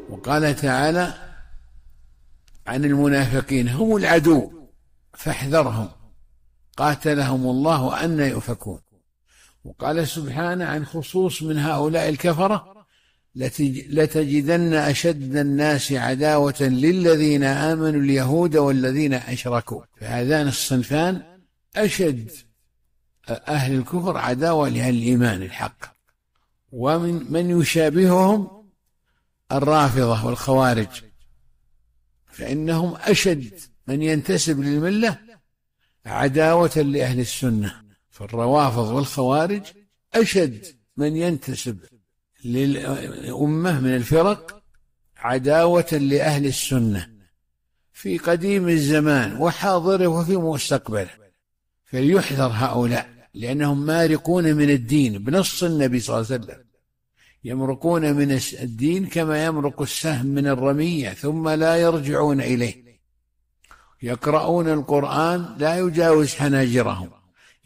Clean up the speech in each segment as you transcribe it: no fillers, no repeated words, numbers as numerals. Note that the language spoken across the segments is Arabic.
وقال تعالى عن المنافقين: هم العدو فاحذرهم قاتلهم الله أن يؤفكون. وقال سبحانه عن خصوص من هؤلاء الكفرة: لتجدن أشد الناس عداوة للذين آمنوا اليهود والذين أشركوا. فهذان الصنفان أشد أهل الكفر عداوة لأهل الإيمان الحق. ومن من يشابههم الرافضة والخوارج، فإنهم أشد من ينتسب للملة عداوة لأهل السنة. فالروافض والخوارج أشد من ينتسب للأمة من الفرق عداوة لأهل السنة في قديم الزمان وحاضره وفي مستقبله. فليحذر هؤلاء، لأنهم مارقون من الدين بنص النبي صلى الله عليه وسلم، يمرقون من الدين كما يمرق السهم من الرمية ثم لا يرجعون إليه. يقرؤون القرآن لا يجاوز حناجرهم،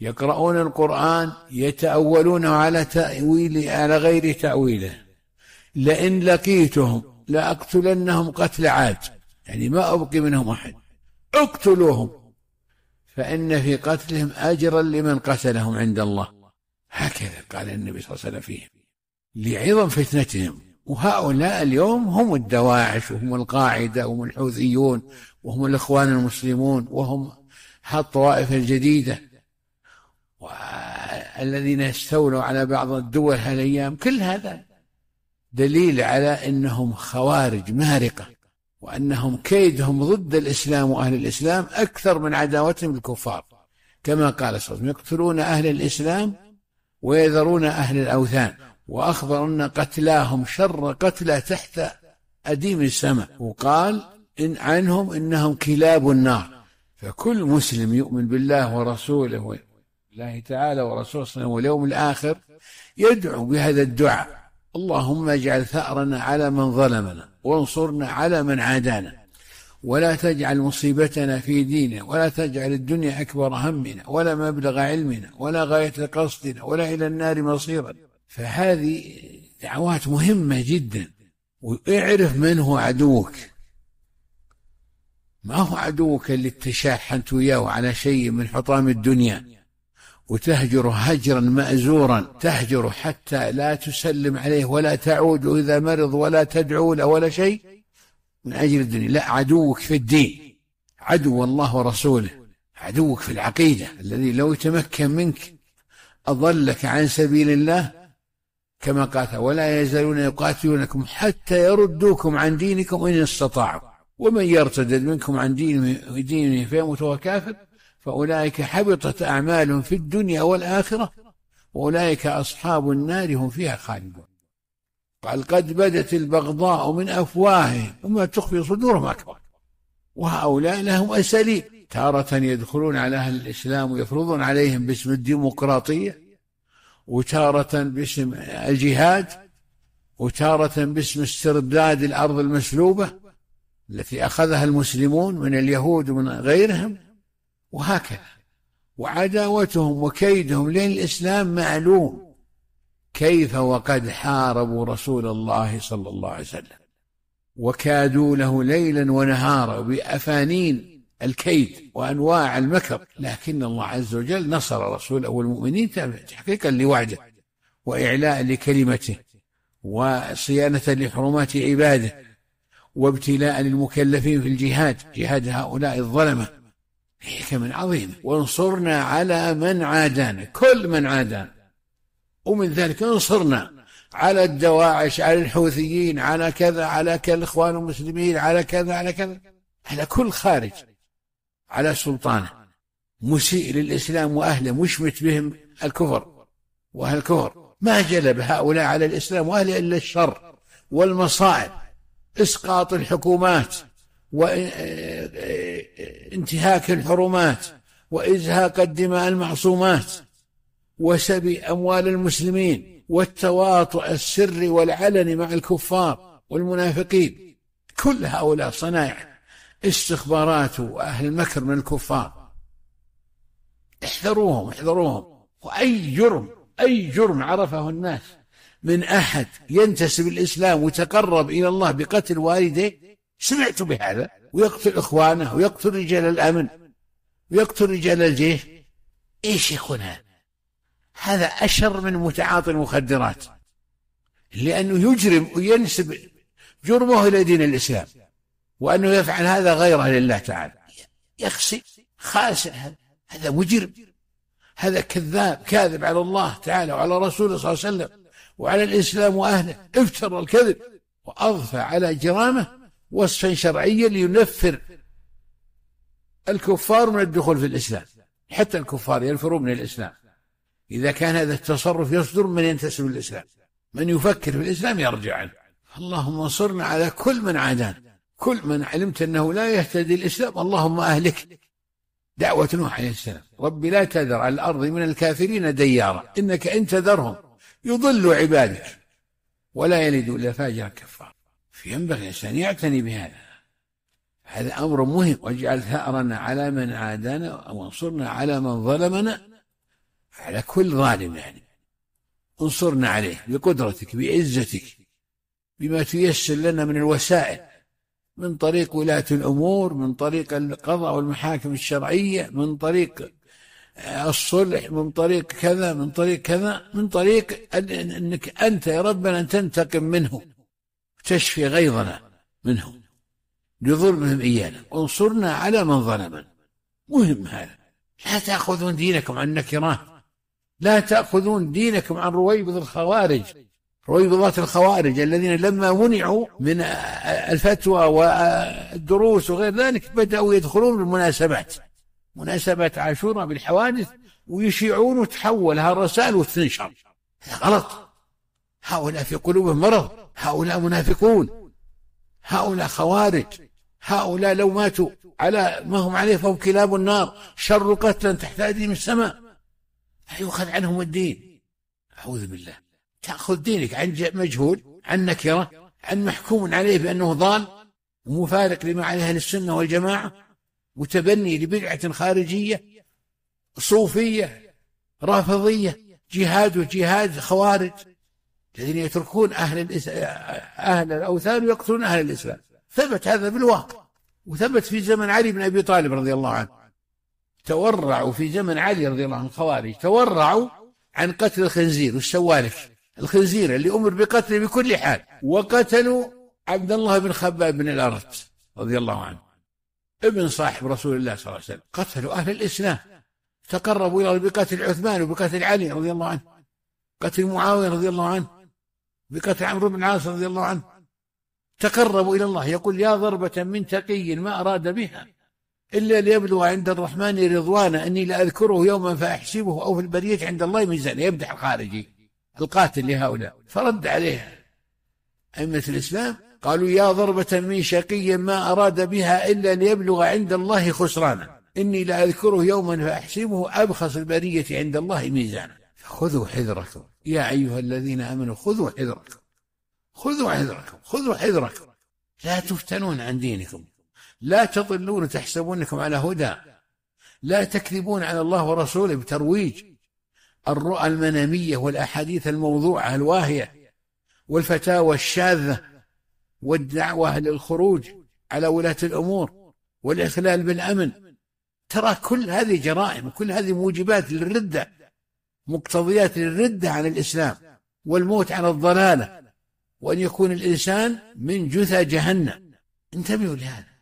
يقرؤون القرآن يتأولونه على غير تأويله. لئن لقيتهم لأقتلنهم قتل عاد، يعني ما أبقي منهم أحد، اقتلوهم فإن في قتلهم أجرا لمن قتلهم عند الله. هكذا قال النبي صلى الله عليه وسلم فيهم لعظم فتنتهم. وهؤلاء اليوم هم الدواعش وهم القاعدة وهم الحوثيون وهم الإخوان المسلمون وهم الطوائف الجديدة والذين يستولوا على بعض الدول هالأيام. كل هذا دليل على أنهم خوارج مارقة، وأنهم كيدهم ضد الإسلام وأهل الإسلام أكثر من عداوتهم بالكفار، كما قال صلى الله عليه وسلم: يقتلون أهل الإسلام ويذرون أهل الأوثان. وأخبر أن قتلاهم شر قتلى تحت أديم السماء، وقال إن عنهم إنهم كلاب النار. فكل مسلم يؤمن بالله ورسوله الله تعالى ورسوله واليوم الآخر يدعو بهذا الدعاء: اللهم اجعل ثأرنا على من ظلمنا وانصرنا على من عادانا، ولا تجعل مصيبتنا في ديننا، ولا تجعل الدنيا أكبر همنا ولا مبلغ علمنا ولا غاية قصدنا ولا إلى النار مصيرا. فهذه دعوات مهمة جدا. واعرف من هو عدوك، ما هو عدوك اللي تشاحنت وياه على شيء من حطام الدنيا وتهجره هجرا مأزورا، تهجره حتى لا تسلم عليه ولا تعود إذا مرض ولا تدعو له ولا شيء من أجل الدنيا. لا، عدوك في الدين، عدو الله ورسوله، عدوك في العقيدة الذي لو يتمكن منك أضلك عن سبيل الله، كما قال: ولا يزالون يقاتلونكم حتى يردوكم عن دينكم إن استطاعوا ومن يرتد منكم عن دينه فيموت وهو كافر فأولئك حبطت أعمالهم في الدنيا والآخرة وأولئك أصحاب النار هم فيها خالدون. قال: قد بدت البغضاء من أفواههم وما تخفي صدورهم أكبر. وهؤلاء لهم أساليب، تارة يدخلون على أهل الإسلام ويفرضون عليهم باسم الديمقراطية، وتارة باسم الجهاد، وتارة باسم استرداد الأرض المسلوبة التي أخذها المسلمون من اليهود ومن غيرهم، وهكذا. وعداوتهم وكيدهم للإسلام معلوم، كيف وقد حاربوا رسول الله صلى الله عليه وسلم وكادوا له ليلا ونهارا بأفانين الكيد وأنواع المكر، لكن الله عز وجل نصر رسوله والمؤمنين تحقيقا لوعده وإعلاء لكلمته وصيانة لحرمات عباده وابتلاء للمكلفين في الجهاد، جهاد هؤلاء الظلمة حكم عظيمة. وانصرنا على من عادانا، كل من عادانا، ومن ذلك انصرنا على الدواعش، على الحوثيين، على كذا، على كذا، الإخوان المسلمين، على كذا، على كذا، على كل خارج على سلطانه مسيء للإسلام وأهله مشمت بهم الكفر وأهل الكفر. ما جلب هؤلاء على الإسلام وأهله إلا الشر والمصائب، إسقاط الحكومات وانتهاك الحرمات وإزهاق الدماء المعصومات وسبي أموال المسلمين والتواطؤ السري والعلني مع الكفار والمنافقين. كل هؤلاء صنائع استخبارات وأهل المكر من الكفار. احذروهم احذروهم. وأي جرم عرفه الناس من أحد ينتسب الإسلام ويتقرب إلى الله بقتل والديه؟ سمعت بهذا؟ ويقتل إخوانه ويقتل رجال الأمن ويقتل رجال الجيش. إيش يكون هذا؟ هذا أشر من متعاطي المخدرات، لأنه يجرم وينسب جرمه إلى دين الإسلام، وأنه يفعل هذا غيره لله تعالى. يخسي خاسئ، هذا مجرم، هذا كذاب كاذب على الله تعالى وعلى رسوله صلى الله عليه وسلم وعلى الإسلام وأهله، افترى الكذب وأضفى على جرامه وصفا شرعيا لينفر الكفار من الدخول في الإسلام. حتى الكفار ينفرون من الإسلام إذا كان هذا التصرف يصدر من ينتسب الإسلام. من يفكر في الإسلام يرجع عنه. اللهم انصرنا على كل من عادانا، كل من علمت أنه لا يهتدي الإسلام اللهم أهلك. دعوة نوح عليه السلام: رب لا تذر على الأرض من الكافرين ديارا إنك إن تذرهم يضلوا عبادك ولا يلدوا إلا فاجرا كفارا. فينبغي الإنسان يعتني بهذا، هذا أمر مهم. واجعل ثأرنا على من عادانا وانصرنا على من ظلمنا، على كل ظالم يعني انصرنا عليه بقدرتك بعزتك بما تيسر لنا من الوسائل، من طريق ولاة الأمور، من طريق القضاء والمحاكم الشرعية، من طريق الصلح، من طريق كذا، من طريق كذا، من طريق أنك أنت يا ربنا أن تنتقم منه تشفي غيظنا منه لظلمهم إيانا، وانصرنا على من ظلمنا. مهم هذا. لا تأخذون دينكم عن نكرات، لا تأخذون دينكم عن رويبض الخوارج، رويبضات الخوارج الذين لما منعوا من الفتوى والدروس وغير ذلك بدأوا يدخلون بالمناسبات، مناسبات عاشوراء بالحوادث، ويشيعون وتحولها الرسائل وتنشر. هذا غلط. هؤلاء في قلوبهم مرض، هؤلاء منافقون، هؤلاء خوارج، هؤلاء لو ماتوا على ما هم عليه فهم كلاب النار، شر قتلا تحت أيديهم السماء. يؤخذ عنهم الدين. أعوذ بالله. تأخذ دينك عن مجهول، عن نكرة، عن محكوم عليه بأنه ضال ومفارق لما عليه أهل السنة والجماعة، متبني لبدعة خارجية صوفية رافضية، جهاد خوارج الذين يتركون أهل الأوثان ويقتلون أهل الإسلام. ثبت هذا بالواقع، وثبت في زمن علي بن أبي طالب رضي الله عنه. تورعوا في زمن علي رضي الله عنه الخوارج، تورعوا عن قتل الخنزير والسوالف، الخنزير اللي أمر بقتله بكل حال، وقتلوا عبد الله بن خباب بن الأرت رضي الله عنه ابن صاحب رسول الله صلى الله عليه وسلم. قتلوا أهل الإسلام، تقربوا إلى بقتل عثمان وبقتل علي رضي الله عنه، قتل معاوية رضي الله عنه، بقتل عمرو بن العاص رضي الله عنه. تقربوا إلى الله. يقول: يا ضربة من تقي ما أراد بها إلا ليبلغ عند الرحمن رضوانا إني لأذكره يوما فأحسبه أو في البرية عند الله ميزان. يمدح الخارجي القاتل لهؤلاء. فرد عليه أئمة الإسلام قالوا: يا ضربة من شقي ما أراد بها إلا ليبلغ عند الله خسرانا إني لأذكره يوما فأحسبه أبخس البرية عند الله ميزانا. خذوا حذركم يا أيها الذين آمنوا، خذوا حذركم، خذوا حذركم، خذوا حذركم. لا تفتنون عن دينكم، لا تضلون تحسبونكم على هدى، لا تكذبون على الله ورسوله بترويج الرؤى المنامية والأحاديث الموضوعة الواهية والفتاوى الشاذة والدعوة للخروج على ولاة الأمور والإخلال بالأمن. ترى كل هذه جرائم، كل هذه موجبات للردة، مقتضيات للردة عن الإسلام والموت على الضلالة، وأن يكون الإنسان من جثى جهنم. انتبهوا لهذا.